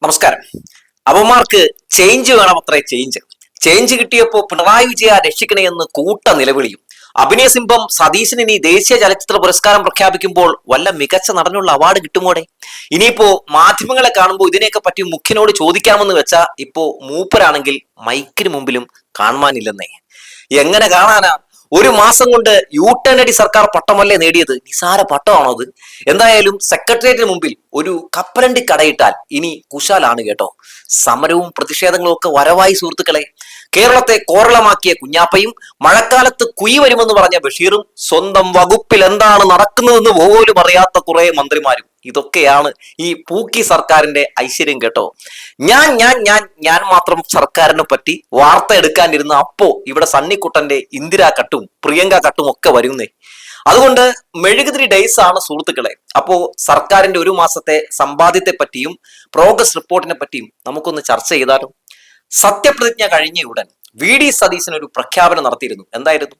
നമസ്കാരം. അവന്മാർക്ക് ചേഞ്ച് വേണം, അത്രേ ചേഞ്ച്. ചേഞ്ച് കിട്ടിയപ്പോ പിണറായി വിജയ രക്ഷിക്കണേ എന്ന് കൂട്ട നിലവിളിയും. അഭിനയ സിംഹം സതീശന് ഇനി ദേശീയ ചലച്ചിത്ര പുരസ്കാരം പ്രഖ്യാപിക്കുമ്പോൾ വല്ല മികച്ച നടനുള്ള അവാർഡ് കിട്ടുമോടെ? ഇനിയിപ്പോ മാധ്യമങ്ങളെ കാണുമ്പോൾ ഇതിനെയൊക്കെ പറ്റി മുഖ്യനോട് ചോദിക്കാമെന്ന് വെച്ചാ ഇപ്പോ മൂപ്പരാണെങ്കിൽ മൈക്കിന് മുമ്പിലും കാണുവാനില്ലെന്നേ. എങ്ങനെ കാണാനാ? ഒരു മാസം കൊണ്ട് യു-ടേൺ അടി സർക്കാർ പട്ടമല്ലേ നേടിയത്? നിസാര പട്ടമാണോ അത്? എന്തായാലും സെക്രട്ടേറിയറ്റിന് മുമ്പിൽ ഒരു കപ്പലണ്ടി കടയിട്ടാൽ ഇനി കുശാലാണ് കേട്ടോ. സമരവും പ്രതിഷേധങ്ങളും ഒക്കെ വരവായി സുഹൃത്തുക്കളെ. കേരളത്തെ കോറളമാക്കിയ കുഞ്ഞാപ്പയും മഴക്കാലത്ത് കുയി വരുമെന്ന് പറഞ്ഞ ബഷീറും സ്വന്തം വകുപ്പിൽ എന്താണ് നടക്കുന്നതെന്ന് പോലും അറിയാത്ത കുറെ മന്ത്രിമാരും. ഇതൊക്കെയാണ് ഈ പൂക്കി സർക്കാരിന്റെ ഐശ്വര്യം കേട്ടോ. ഞാൻ മാത്രം സർക്കാരിനെ പറ്റി വാർത്ത എടുക്കാനിരുന്ന അപ്പോ ഇവിടെ സണ്ണിക്കുട്ടന്റെ ഇന്ദിരാ കട്ടും പ്രിയങ്ക കട്ടും ഒക്കെ വരുന്നേ. അതുകൊണ്ട് മെഴുകുതിരി ഡേയ്സ് ആണ് സുഹൃത്തുക്കളെ. അപ്പോ സർക്കാരിന്റെ ഒരു മാസത്തെ സമ്പാദ്യത്തെ പറ്റിയും പ്രോഗ്രസ് റിപ്പോർട്ടിനെ പറ്റിയും നമുക്കൊന്ന് ചർച്ച ചെയ്താലും. സത്യപ്രതിജ്ഞ കഴിഞ്ഞ ഉടൻ വി.ഡി. സതീശൻ ഒരു പ്രഖ്യാപനം നടത്തിയിരുന്നു. എന്തായിരുന്നു?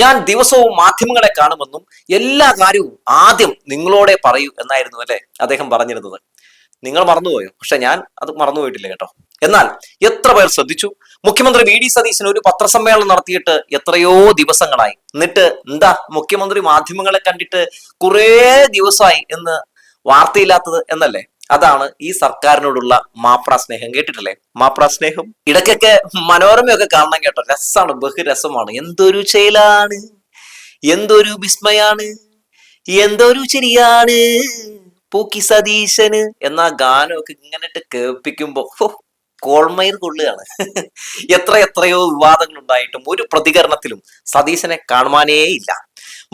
ഞാൻ ദിവസവും മാധ്യമങ്ങളെ കാണുമെന്നും എല്ലാ കാര്യവും ആദ്യം നിങ്ങളോടെ പറയൂ എന്നായിരുന്നു അല്ലെ അദ്ദേഹം പറഞ്ഞിരുന്നത്. നിങ്ങൾ മറന്നുപോയോ? പക്ഷെ ഞാൻ അത് മറന്നുപോയിട്ടില്ല കേട്ടോ. എന്നാൽ എത്ര പേർ ശ്രദ്ധിച്ചു? മുഖ്യമന്ത്രി വി.ഡി. സതീശൻ ഒരു പത്രസമ്മേളനം നടത്തിയിട്ട് എത്രയോ ദിവസങ്ങളായി. എന്നിട്ട് എന്താ മുഖ്യമന്ത്രി മാധ്യമങ്ങളെ കണ്ടിട്ട് കുറേ ദിവസമായി എന്ന് വാർത്തയില്ലാത്തത് എന്നല്ലേ? അതാണ് ഈ സർക്കാരിനോടുള്ള മാപ്രാ സ്നേഹം. കേട്ടിട്ടില്ലേ മാപ്രാ സ്നേഹം? ഇടയ്ക്കൊക്കെ മനോരമയൊക്കെ കാണണം കേട്ടോ. രസമാണ്, ബഹുരസമാണ്. എന്തൊരു ചേലാണ്, എന്തൊരു വിസ്മയാണ്, എന്തൊരു ചിരിയാണ് പൂക്കി സതീശന് എന്ന ഗാനമൊക്കെ ഇങ്ങനെ കേൾപ്പിക്കുമ്പോ കോൾമയിർ കൊള്ളുകയാണ്. എത്രയോ വിവാദങ്ങൾ ഉണ്ടായിട്ടും ഒരു പ്രതികരണത്തിലും സതീശനെ കാണുവാനേ ഇല്ല.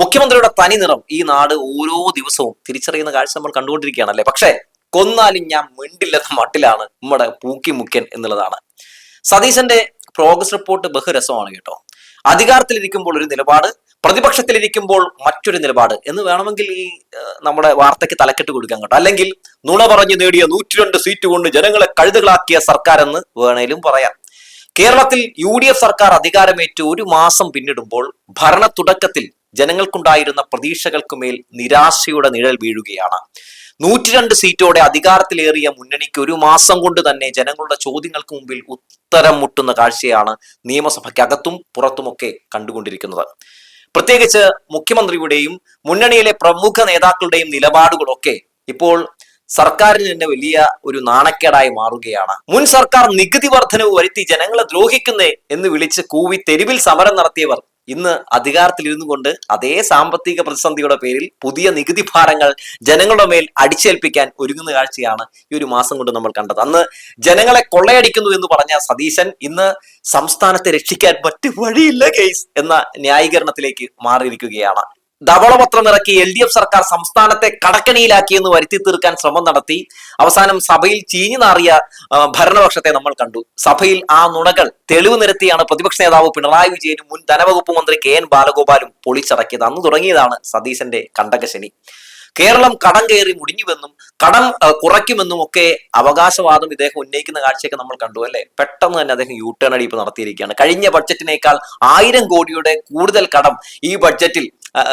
മുഖ്യമന്ത്രിയുടെ തനി നിറം ഈ നാട് ഓരോ ദിവസവും തിരിച്ചറിയുന്ന കാഴ്ച നമ്മൾ കണ്ടുകൊണ്ടിരിക്കുകയാണല്ലേ. പക്ഷേ കൊന്നാലും ഞാൻ മിണ്ടില്ലെന്ന മട്ടിലാണ് നമ്മുടെ പൂക്കി മുഖ്യൻ എന്നുള്ളതാണ്. സതീശന്റെ പ്രോഗ്രസ് റിപ്പോർട്ട് ബഹുരസമാണ് കേട്ടോ. അധികാരത്തിലിരിക്കുമ്പോൾ ഒരു നിലപാട്, പ്രതിപക്ഷത്തിലിരിക്കുമ്പോൾ മറ്റൊരു നിലപാട് എന്ന് വേണമെങ്കിൽ ഈ നമ്മുടെ വാർത്തയ്ക്ക് തലക്കെട്ട് കൊടുക്കാൻ കേട്ടോ. അല്ലെങ്കിൽ നുണ പറഞ്ഞു നേടിയ 102 സീറ്റ് കൊണ്ട് ജനങ്ങളെ കഴുതുകളാക്കിയ സർക്കാർ എന്ന് വേണേലും പറയാം. കേരളത്തിൽ യു.ഡി.എഫ് സർക്കാർ അധികാരമേറ്റ് ഒരു മാസം പിന്നിടുമ്പോൾ ഭരണ തുടക്കത്തിൽ ജനങ്ങൾക്കുണ്ടായിരുന്ന പ്രതീക്ഷകൾക്കുമേൽ നിരാശയുടെ നിഴൽ വീഴുകയാണ്. 102 സീറ്റോടെ അധികാരത്തിലേറിയ മുന്നണിക്ക് ഒരു മാസം കൊണ്ട് തന്നെ ജനങ്ങളുടെ ചോദ്യങ്ങൾക്ക് മുമ്പിൽ ഉത്തരം മുട്ടുന്ന കാഴ്ചയാണ് നിയമസഭയ്ക്കകത്തും പുറത്തുമൊക്കെ കണ്ടുകൊണ്ടിരിക്കുന്നത്. പ്രത്യേകിച്ച് മുഖ്യമന്ത്രിയുടെയും മുന്നണിയിലെ പ്രമുഖ നേതാക്കളുടെയും നിലപാടുകളൊക്കെ ഇപ്പോൾ സർക്കാരിന് തന്നെ വലിയ ഒരു നാണക്കേടായി മാറുകയാണ്. മുൻ സർക്കാർ നികുതി വർധനവ് വരുത്തി ജനങ്ങളെ ദ്രോഹിക്കുന്നേ എന്ന് വിളിച്ച് കൂവി തെരുവിൽ സമരം നടത്തിയവർ ഇന്ന് അധികാരത്തിലിരുന്നു കൊണ്ട് അതേ സാമ്പത്തിക പ്രതിസന്ധിയുടെ പേരിൽ പുതിയ നികുതി ഭാരങ്ങൾ ജനങ്ങളുടെ മേൽ അടിച്ചേൽപ്പിക്കാൻ ഒരുങ്ങുന്ന കാഴ്ചയാണ് ഈ ഒരു മാസം കൊണ്ട് നമ്മൾ കണ്ടത്. അന്ന് ജനങ്ങളെ കൊള്ളയടിക്കുന്നു എന്ന് പറഞ്ഞ സതീശൻ ഇന്ന് സംസ്ഥാനത്തെ രക്ഷിക്കാൻ മറ്റു വഴിയില്ല കേസ് എന്ന ന്യായീകരണത്തിലേക്ക് മാറിയിരിക്കുകയാണ്. ധവളപത്രം ഇറക്കി എൽ.ഡി.എഫ് സർക്കാർ സംസ്ഥാനത്തെ കടക്കണിയിലാക്കിയെന്ന് വരുത്തി തീർക്കാൻ ശ്രമം നടത്തി അവസാനം സഭയിൽ ചീഞ്ഞു നാറിയ ഭരണപക്ഷത്തെ നമ്മൾ കണ്ടു. സഭയിൽ ആ നുണകൾ തെളിവ് നിരത്തിയാണ് പ്രതിപക്ഷ നേതാവ് പിണറായി വിജയനും മുൻ ധനവകുപ്പ് മന്ത്രി കെ.എൻ. ബാലഗോപാലും പൊളിച്ചടക്കിയത്. അന്ന് തുടങ്ങിയതാണ് സതീശന്റെ കണ്ടകശനി. കേരളം കടം കയറി മുടിഞ്ഞുവെന്നും കടം കുറയ്ക്കുമെന്നും ഒക്കെ അവകാശവാദം ഇദ്ദേഹം ഉന്നയിക്കുന്ന കാഴ്ചയൊക്കെ നമ്മൾ കണ്ടു അല്ലെ. പെട്ടെന്ന് തന്നെ അദ്ദേഹം യു-ടേൺ അടി ഇപ്പൊ നടത്തിയിരിക്കുകയാണ്. കഴിഞ്ഞ ബഡ്ജറ്റിനേക്കാൾ 1000 കോടിയുടെ കൂടുതൽ കടം ഈ ബഡ്ജറ്റിൽ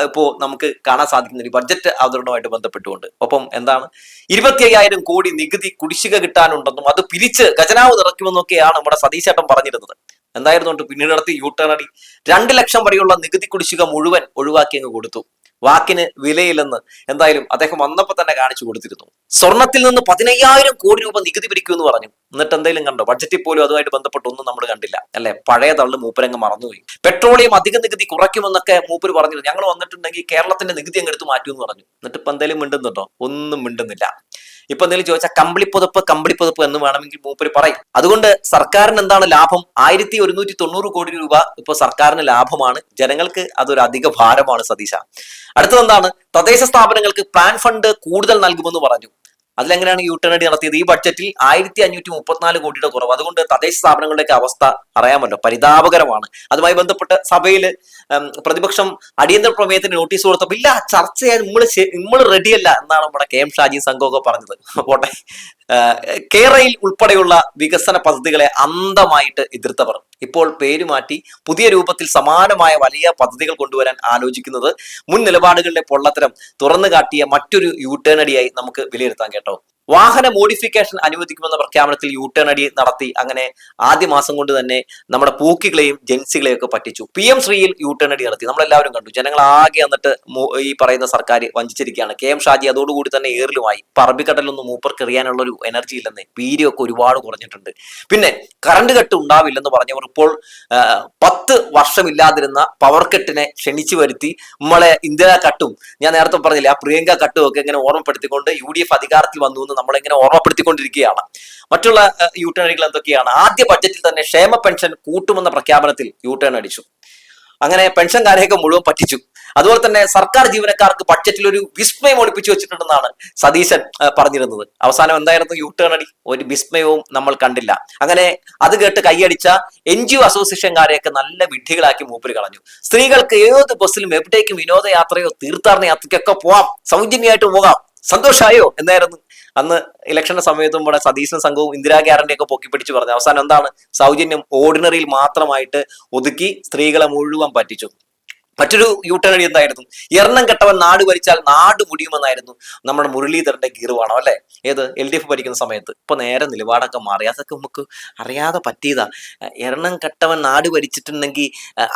ഇപ്പോ നമുക്ക് കാണാൻ സാധിക്കുന്ന ഒരു ബഡ്ജറ്റ് അവതരണവുമായിട്ട് ബന്ധപ്പെട്ടുകൊണ്ട്. ഒപ്പം എന്താണ് 25,000 കോടി നികുതി കുടിശ്ശിക കിട്ടാനുണ്ടെന്നും അത് പിരിച്ച് ഖജനാവ് നിറയ്ക്കുമെന്നൊക്കെയാണ് നമ്മുടെ സതീശേട്ടൻ പറഞ്ഞിരുന്നത്. എന്തായിരുന്നു പിന്നീട് നടത്തി യു-ടേൺ അടി? 2 ലക്ഷം വരെയുള്ള നികുതി കുടിശ്ശിക മുഴുവൻ ഒഴിവാക്കി അങ്ങ് കൊടുത്തു. വാക്കിന് വിലയില്ലെന്ന് എന്തായാലും അദ്ദേഹം വന്നപ്പോൾ തന്നെ കാണിച്ചു കൊടുത്തിരുന്നു. സ്വർണത്തിൽ നിന്ന് 15,000 കോടി രൂപ നികുതി പിരിക്കുമെന്ന് പറഞ്ഞു. എന്നിട്ട് എന്തെങ്കിലും കണ്ടോ? ബഡ്ജറ്റിൽ പോലും അതുമായിട്ട് ബന്ധപ്പെട്ട് ഒന്നും നമ്മൾ കണ്ടില്ല അല്ലെ. പഴയ തള്ളു മൂപ്പരങ്ങ് മറന്നുപോയി. പെട്രോളിയം അധിക നികുതി കുറയ്ക്കുമെന്നൊക്കെ മൂപ്പര് പറഞ്ഞിരുന്നു. ഞങ്ങൾ വന്നിട്ടുണ്ടെങ്കിൽ കേരളത്തിന്റെ നികുതി അങ്ങ് എടുത്ത് മാറ്റുമെന്ന് പറഞ്ഞു. എന്നിട്ട് ഇപ്പൊ എന്തെങ്കിലും മിണ്ടുന്നുണ്ടോ? ഒന്നും മിണ്ടുന്നില്ല. ഇപ്പൊ എന്തെങ്കിലും ചോദിച്ചാൽ കമ്പിളിപ്പുതപ്പ് എന്ന് വേണമെങ്കിൽ മൂപ്പര് പറയും. അതുകൊണ്ട് സർക്കാരിന് എന്താണ് ലാഭം? 1190 കോടി രൂപ ഇപ്പൊ സർക്കാരിന് ലാഭമാണ്. ജനങ്ങൾക്ക് അതൊരു അധിക ഭാരമാണ് സതീശ. അടുത്തതെന്താണ്? തദ്ദേശ സ്ഥാപനങ്ങൾക്ക് പ്ലാൻ ഫണ്ട് കൂടുതൽ നൽകുമെന്ന് പറഞ്ഞു. അതിലെങ്ങനെയാണ് യു-ടേൺ അടി നടത്തിയത്? ഈ ബഡ്ജറ്റിൽ 1534 കോടിയുടെ കുറവ്. അതുകൊണ്ട് തദ്ദേശ സ്ഥാപനങ്ങളുടെയൊക്കെ അവസ്ഥ അറിയാമല്ലോ, പരിതാപകരമാണ്. അതുമായി ബന്ധപ്പെട്ട് സഭയിൽ പ്രതിപക്ഷം അടിയന്തര പ്രമേയത്തിന് നോട്ടീസ് കൊടുത്തപ്പോൾ ഇല്ല, ചർച്ച ചെയ്യാൻ നമ്മൾ റെഡിയല്ല എന്നാണ് നമ്മുടെ കെ.എം. ഷാജി സംഘമൊക്കെ പറഞ്ഞത്. പോട്ടെ. കേരയിൽ ഉൾപ്പെടെയുള്ള വികസന പദ്ധതികളെ അന്ധമായിട്ട് എതിർത്തവർ ഇപ്പോൾ പേര് മാറ്റി പുതിയ രൂപത്തിൽ സമാനമായ വലിയ പദ്ധതികൾ കൊണ്ടുവരാൻ ആലോചിക്കുന്നത് മുൻ നിലപാടുകളുടെ പൊള്ളത്തരം തുറന്നു കാട്ടിയ മറ്റൊരു യു-ടേൺ അടിയായി നമുക്ക് വിലയിരുത്താൻ കേട്ടോ. വാഹന മോഡിഫിക്കേഷൻ അനുവദിക്കുമെന്ന പ്രഖ്യാപനത്തിൽ യു ടേൺ അടി നടത്തി. അങ്ങനെ ആദ്യ മാസം കൊണ്ട് തന്നെ നമ്മുടെ പൂക്കികളെയും ജെൻസികളെയും ഒക്കെ പറ്റിച്ചു. PM ശ്രീയിൽ യു ടേൺ അടി നടത്തി. നമ്മളെല്ലാവരും കണ്ടു. ജനങ്ങൾ ആകെ എന്നിട്ട് ഈ പറയുന്ന സർക്കാർ വഞ്ചിച്ചിരിക്കുകയാണ്. KM ഷാജി അതോടുകൂടി തന്നെ ഏറിലുമായി. പറമ്പിക്കടലൊന്നും മൂപ്പർക്ക് എറിയാനുള്ള ഒരു എനർജി ഇല്ലെന്നേ. വീര്യമൊക്കെ ഒരുപാട് കുറഞ്ഞിട്ടുണ്ട്. പിന്നെ കറണ്ട് കട്ട് ഉണ്ടാവില്ലെന്ന് പറഞ്ഞവർ ഇപ്പോൾ 10 വർഷമില്ലാതിരുന്ന പവർ കട്ടിനെ ക്ഷണിച്ചു വരുത്തി നമ്മളെ ഇന്ദിരാ കട്ടും, ഞാൻ നേരത്തെ പറഞ്ഞില്ല ആ പ്രിയങ്ക കട്ടും ഒക്കെ ഇങ്ങനെ ഓർമ്മപ്പെടുത്തിക്കൊണ്ട് UDF അധികാരത്തിൽ വന്നു എന്ന് നമ്മളിങ്ങനെ ഓർമ്മപ്പെടുത്തിക്കൊണ്ടിരിക്കുകയാണ്. മറ്റുള്ള യു ടേൺ അടികൾ എന്തൊക്കെയാണ്? ആദ്യ ബഡ്ജറ്റിൽ തന്നെ ക്ഷേമ പെൻഷൻ കൂട്ടുമെന്ന പ്രഖ്യാപനത്തിൽ യു ടേൺ അടിച്ചു. അങ്ങനെ പെൻഷൻകാരെയൊക്കെ മുഴുവൻ പറ്റിച്ചു. അതുപോലെ തന്നെ സർക്കാർ ജീവനക്കാർക്ക് ബഡ്ജറ്റിൽ ഒരു വിസ്മയം ഒളിപ്പിച്ചു വെച്ചിട്ടുണ്ടെന്നാണ് സതീശൻ പറഞ്ഞിരുന്നത്. അവസാനം എന്തായിരുന്നു യു ടേൺ അടി? ഒരു വിസ്മയവും നമ്മൾ കണ്ടില്ല. അങ്ങനെ അത് കേട്ട് കൈയടിച്ച NGO അസോസിയേഷൻകാരെയൊക്കെ നല്ല വിഡ്ഢികളാക്കി മൂപ്പര് കളഞ്ഞു. സ്ത്രീകൾക്ക് ഏത് ബസ്സിലും എവിടേക്കും വിനോദയാത്രയോ തീർത്ഥാടന യാത്രയ്ക്കൊക്കെ പോവാം, സൗജന്യമായിട്ട് പോകാം, സന്തോഷമായോ എന്നായിരുന്നു അന്ന് ഇലക്ഷന്റെ സമയത്തും ഇവിടെ സതീശൻ സംഘവും ഇന്ദിരാ ഗ്യാരണ്ടി ഒക്കെ പൊക്കി പിടിച്ചു പറഞ്ഞു. അവസാനം എന്താണ്? സൗജന്യം ഓർഡിനറിയിൽ മാത്രമായിട്ട് ഒതുക്കി സ്ത്രീകളെ മുഴുവൻ പറ്റിച്ചു. മറ്റൊരു യു ടേൺ അടി എന്തായിരുന്നു? എണ്ണം കെട്ടവൻ നാട് ഭരിച്ചാൽ നാട് മുടിയുമെന്നായിരുന്നു നമ്മുടെ മുരളീധരന്റെ ഗീർവാണം അല്ലെ? ഏത് LDF ഭരിക്കുന്ന സമയത്ത്. ഇപ്പൊ നേരെ നിലപാടൊക്കെ മാറി. അതൊക്കെ നമുക്ക് അറിയാതെ പറ്റിയതാ. എണ്ണം കെട്ടവൻ നാട് ഭരിച്ചിട്ടുണ്ടെങ്കിൽ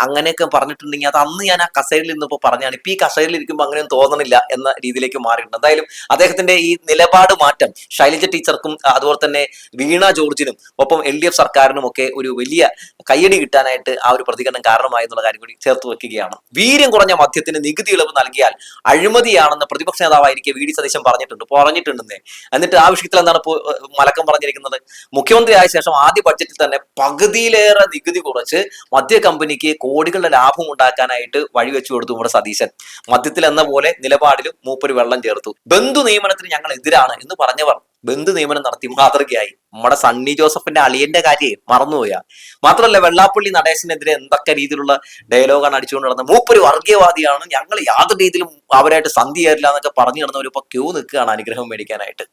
അങ്ങനെയൊക്കെ പറഞ്ഞിട്ടുണ്ടെങ്കിൽ അത് അന്ന് ഞാൻ ആ കസേരയിൽ നിന്നിപ്പോ പറഞ്ഞാണ്. ഇപ്പൊ ഈ കസേരയിൽ ഇരിക്കുമ്പോൾ അങ്ങനെയൊന്നും തോന്നണില്ല എന്ന രീതിയിലേക്ക് മാറിയിട്ടുണ്ട്. എന്തായാലും അദ്ദേഹത്തിന്റെ ഈ നിലപാട് മാറ്റം ശൈലജ ടീച്ചർക്കും അതുപോലെ തന്നെ വീണ ജോർജിനും ഒപ്പം LDF സർക്കാരിനും ഒക്കെ ഒരു വലിയ കയ്യടി കിട്ടാനായിട്ട് ആ ഒരു പ്രതികരണം കാരണമായി എന്നുള്ള കാര്യം കൂടി ചേർത്ത് വെക്കുകയാണ്. വീര്യം കുറഞ്ഞ മദ്യത്തിന് നികുതി ഇളവ് നൽകിയാൽ അഴിമതിയാണെന്ന് പ്രതിപക്ഷ നേതാവായിരിക്കെ VD സതീശൻ പറഞ്ഞിട്ടുണ്ടെന്നേ. എന്നിട്ട് ആ വിഷയത്തിൽ എന്താണ് മലക്കം പറഞ്ഞിരിക്കുന്നത്? മുഖ്യമന്ത്രി ആയ ശേഷം ആദ്യ ബഡ്ജറ്റിൽ തന്നെ പകുതിയിലേറെ നികുതി കുറച്ച് മദ്യ കമ്പനിക്ക് കോടികളുടെ ലാഭം ഉണ്ടാക്കാനായിട്ട് വഴിവെച്ചു കൊടുത്തു നമ്മുടെ സതീശൻ. മദ്യത്തിൽ എന്ന പോലെ നിലപാടിലും മൂപ്പര് വെള്ളം ചേർത്തു. ബന്ധു നിയമനത്തിന് ഞങ്ങൾ എതിരാണ് എന്ന് പറഞ്ഞവർ ബന്ധു നിയമനം നടത്തി മാതൃകയായി. നമ്മുടെ സണ്ണി ജോസഫിന്റെ അളിയന്റെ കാര്യം മറന്നുപോയാ. മാത്രമല്ല വെള്ളാപ്പള്ളി നടേശനെതിരെ എന്തൊക്കെ രീതിയിലുള്ള ഡയലോഗാണ് അടിച്ചുകൊണ്ട് നടന്നത്. മൂപ്പര് വർഗീയവാദിയാണ്, ഞങ്ങൾ യാതൊരു രീതിയിലും അവരായിട്ട് സന്ധി ചേരില്ല എന്നൊക്കെ പറഞ്ഞു നടന്നവർ ഇപ്പൊ ക്യൂ നിൽക്കുകയാണ് അനുഗ്രഹം മേടിക്കാനായിട്ട്.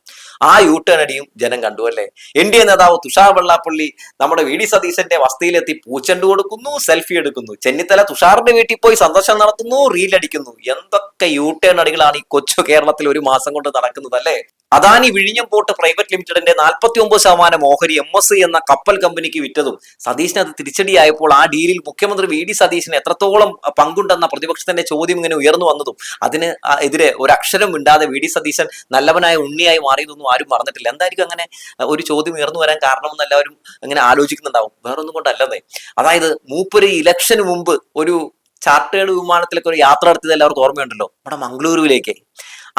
ആ യു ടേൺ അടിയും ജനം കണ്ടു അല്ലേ? NDA നേതാവ് തുഷാർ വെള്ളാപ്പള്ളി നമ്മുടെ VD സതീശന്റെ വസതിയിലെത്തി പൂച്ചെണ്ട് കൊടുക്കുന്നു, സെൽഫി എടുക്കുന്നു. ചെന്നിത്തല തുഷാറിന്റെ വീട്ടിൽ പോയി സന്ദർശനം നടത്തുന്നു, റീൽ അടിക്കുന്നു. എന്തൊക്കെ യു ടേൺ അടികളാണ് ഈ കൊച്ചു കേരളത്തിൽ ഒരു മാസം കൊണ്ട് നടക്കുന്നത് അല്ലേ? അദാനി വിഴിഞ്ഞം പോർട്ട് പ്രൈവറ്റ് ലിമിറ്റഡിന്റെ 49% ഓഹരി MSC എന്ന കപ്പൽ കമ്പനിക്ക് വിറ്റതും സതീശന് അത് തിരിച്ചടിയായപ്പോൾ ആ ഡീലിൽ മുഖ്യമന്ത്രി VD സതീശന് എത്രത്തോളം പങ്കുണ്ടെന്ന പ്രതിപക്ഷത്തിന്റെ ചോദ്യം ഇങ്ങനെ ഉയർന്നു വന്നതും അതിന് എതിരെ ഒരു അക്ഷരം മിണ്ടാതെ VD സതീശൻ നല്ലവനായ ഉണ്ണിയായി മാറിയതൊന്നും ആരും മറന്നിട്ടില്ല. എന്തായിരിക്കും അങ്ങനെ ഒരു ചോദ്യം ഉയർന്നു വരാൻ കാരണമെന്ന് എല്ലാവരും ഇങ്ങനെ ആലോചിക്കുന്നുണ്ടാവും. വേറൊന്നും കൊണ്ടല്ലെന്നേ. അതായത് മൂപ്പര് ഇലക്ഷന് മുമ്പ് ഒരു ചാർട്ടേഡ് വിമാനത്തിലൊക്കെ ഒരു യാത്ര നടത്തിയത് എല്ലാവർക്കും ഓർമ്മയുണ്ടല്ലോ, നമ്മുടെ മംഗളൂരുവിലേക്ക്.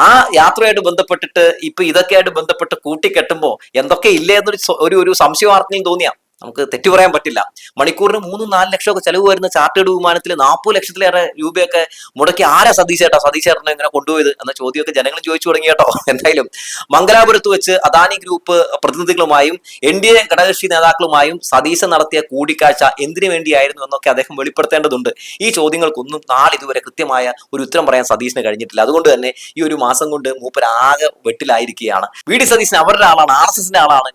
ആ യാത്രയായിട്ട് ബന്ധപ്പെട്ടിട്ട് ഇപ്പൊ ഇതൊക്കെയായിട്ട് ബന്ധപ്പെട്ട് കൂട്ടിക്കെട്ടുമ്പോ എന്തൊക്കെ ഇല്ലേ എന്നൊരു സംശയം ആർക്കെങ്കിലും തോന്നിയാ നമുക്ക് തെറ്റു പറയാൻ പറ്റില്ല. മണിക്കൂറിന് 3-4 ലക്ഷമൊക്കെ ചെലവ് വരുന്ന ചാർട്ടേഡ് വിമാനത്തിൽ 40 ലക്ഷത്തിലേറെ രൂപയൊക്കെ മുടക്കി ആരാ സതീശേട്ടനെ ഇങ്ങനെ കൊണ്ടുപോയത് എന്ന ചോദ്യമൊക്കെ ജനങ്ങൾ ചോദിച്ചു തുടങ്ങി കേട്ടോ. എന്തായാലും മംഗലാപുരത്ത് വെച്ച് അദാനി ഗ്രൂപ്പ് പ്രതിനിധികളുമായും NDA ഘടകകക്ഷി നേതാക്കളുമായും സതീശൻ നടത്തിയ കൂടിക്കാഴ്ച എന്തിനു വേണ്ടിയായിരുന്നു എന്നൊക്കെ അദ്ദേഹം വെളിപ്പെടുത്തേണ്ടതുണ്ട്. ഈ ചോദ്യങ്ങൾക്കൊന്നും നാളിതുവരെ കൃത്യമായ ഒരു ഉത്തരം പറയാൻ സതീശന് കഴിഞ്ഞിട്ടില്ല. അതുകൊണ്ട് തന്നെ ഈ ഒരു മാസം കൊണ്ട് മൂപ്പരാകെ വെട്ടിലായിരിക്കുകയാണ്. VD സതീശൻ അവരുടെ ആളാണ്, RSSന്റെ ആളാണ്,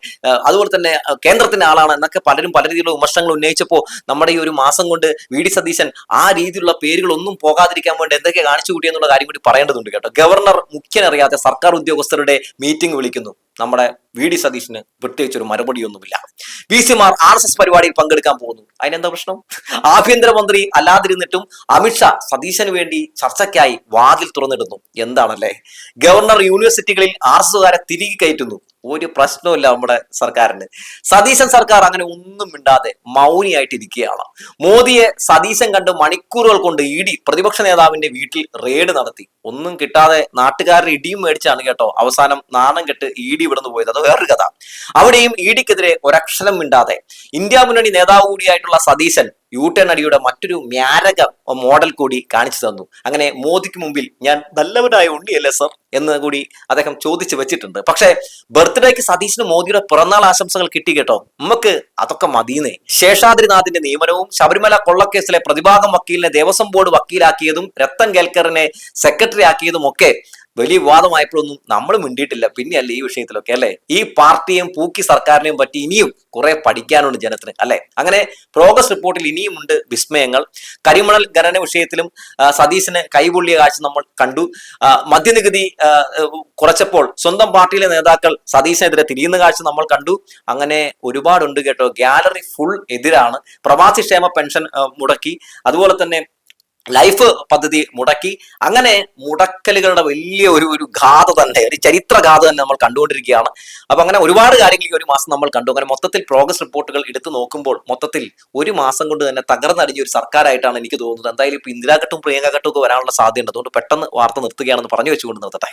അതുപോലെ തന്നെ കേന്ദ്രത്തിന്റെ ആളാണ് എന്നൊക്കെ പലരും പല രീതിയിലുള്ള വിമർശനങ്ങൾ ഉന്നയിച്ചപ്പോൾ നമ്മുടെ ഈ ഒരു മാസം കൊണ്ട് VD സതീശൻ ആ രീതിയിലുള്ള പേരുകളൊന്നും പോകാതിരിക്കാൻ വേണ്ടി എന്തൊക്കെ കാണിച്ചു കൂട്ടിയെന്നുള്ള കാര്യം കൂടി പറയേണ്ടതുണ്ട് കേട്ടോ. ഗവർണർ മുഖ്യനറിയാതെ സർക്കാർ ഉദ്യോഗസ്ഥരുടെ മീറ്റിംഗ് വിളിക്കുന്നു. നമ്മുടെ VD സതീശന് പ്രത്യേകിച്ചൊരു മറുപടിയൊന്നുമില്ല. VC-മാർ RSS പരിപാടിയിൽ പങ്കെടുക്കാൻ പോകുന്നു. അതിനെന്താ പ്രശ്നം? ആഭ്യന്തരമന്ത്രി അല്ലാതിരുന്നിട്ടും അമിത്ഷാ സതീശന് വേണ്ടി ചർച്ചയ്ക്കായി വാതിൽ തുറന്നിടുന്നു. എന്താണല്ലേ? ഗവർണർ യൂണിവേഴ്സിറ്റികളിൽ RSSകാരെ തിരികെ കയറ്റുന്നു. ഒരു പ്രശ്നവുമില്ല നമ്മുടെ സർക്കാരിന്. സതീശൻ സർക്കാർ അങ്ങനെ ഒന്നും മിണ്ടാതെ മൗനിയായിട്ട് ഇരിക്കുകയാണ്. മോദിയെ സതീശൻ കണ്ട് മണിക്കൂറുകൾ കൊണ്ട് ED പ്രതിപക്ഷ നേതാവിന്റെ വീട്ടിൽ റെയ്ഡ് നടത്തി. ഒന്നും കിട്ടാതെ നാട്ടുകാരുടെ ഇടിയും മേടിച്ചാണ് കേട്ടോ അവസാനം നാണം കെട്ട് ED ഇവിടുന്ന് പോയത്. അത് വേറൊരു കഥ. അവിടെയും EDക്കെതിരെ ഒരക്ഷരം മിണ്ടാതെ ഇന്ത്യ മുന്നണി നേതാവ് കൂടിയായിട്ടുള്ള സതീശൻ യു ടേൺ അടിയുടെ മറ്റൊരു മ്യാരക മോഡൽ കൂടി കാണിച്ചു തന്നു. അങ്ങനെ മോദിക്ക് മുമ്പിൽ ഞാൻ നല്ലവനായ ഉണ്ണിയല്ലേ സർ എന്ന് കൂടി അദ്ദേഹം ചോദിച്ചു വെച്ചിട്ടുണ്ട്. പക്ഷെ ബർത്ത്ഡേക്ക് സതീശന് മോദിയുടെ പിറന്നാൾ ആശംസകൾ കിട്ടി കേട്ടോ. നമുക്ക് അതൊക്കെ മതിയെന്നേ. ശേഷാദ്രിനാഥിന്റെ നിയമനവും ശബരിമല കൊള്ളക്കേസിലെ പ്രതിഭാഗം വക്കീലിനെ ദേവസ്വം ബോർഡ് വക്കീലാക്കിയതും രത്തൻ കേൽക്കറിനെ സെക്രട്ടറി ആക്കിയതും ഒക്കെ വലിയ വിവാദമായപ്പോഴൊന്നും നമ്മൾ മിണ്ടിയിട്ടില്ല. പിന്നെയല്ലേ ഈ വിഷയത്തിലൊക്കെ അല്ലെ? ഈ പാർട്ടിയും പൂക്കി സർക്കാരിനെയും പറ്റി ഇനിയും കുറെ പഠിക്കാനുണ്ട് ജനത്തിന് അല്ലെ? അങ്ങനെ പ്രോഗ്രസ് റിപ്പോർട്ടിൽ ഇനിയുമുണ്ട് വിസ്മയങ്ങൾ. കരിമണൽ ഖനന വിഷയത്തിലും സതീശന് കൈപൊള്ളിയ കാഴ്ച നമ്മൾ കണ്ടു. മദ്യനികുതി കുറച്ചപ്പോൾ സ്വന്തം പാർട്ടിയിലെ നേതാക്കൾ സതീശനെതിരെ തിരിയുന്ന കാഴ്ച നമ്മൾ കണ്ടു. അങ്ങനെ ഒരുപാടുണ്ട് കേട്ടോ. ഗാലറി ഫുൾ എതിരാണ്. പ്രവാസി ക്ഷേമ പെൻഷൻ മുടക്കി, അതുപോലെ തന്നെ ലൈഫ് പദ്ധതി മുടക്കി. അങ്ങനെ മുടക്കലുകളുടെ വലിയ ഒരു ഗാഥ തന്നെ, ഒരു ചരിത്ര ഗാഥ തന്നെ നമ്മൾ കണ്ടുകൊണ്ടിരിക്കുകയാണ്. അപ്പൊ അങ്ങനെ ഒരുപാട് കാര്യങ്ങൾ ഈ ഒരു മാസം നമ്മൾ കണ്ടു. അങ്ങനെ മൊത്തത്തിൽ പ്രോഗ്രസ് റിപ്പോർട്ടുകൾ എടുത്തു നോക്കുമ്പോൾ മൊത്തത്തിൽ ഒരു മാസം കൊണ്ട് തന്നെ തകർന്നടിഞ്ഞ ഒരു സർക്കാരായിട്ടാണ് എനിക്ക് തോന്നുന്നത്. എന്തായാലും ഇപ്പൊ ഇന്ദിരാഘട്ടും പ്രിയങ്ക ഘട്ടും ഒക്കെ വരാനുള്ള സാധ്യതയുണ്ട്. അതുകൊണ്ട് പെട്ടെന്ന് വാർത്ത നിർത്തുകയാണെന്ന് പറഞ്ഞു വെച്ചുകൊണ്ട് നിർത്തട്ടെ.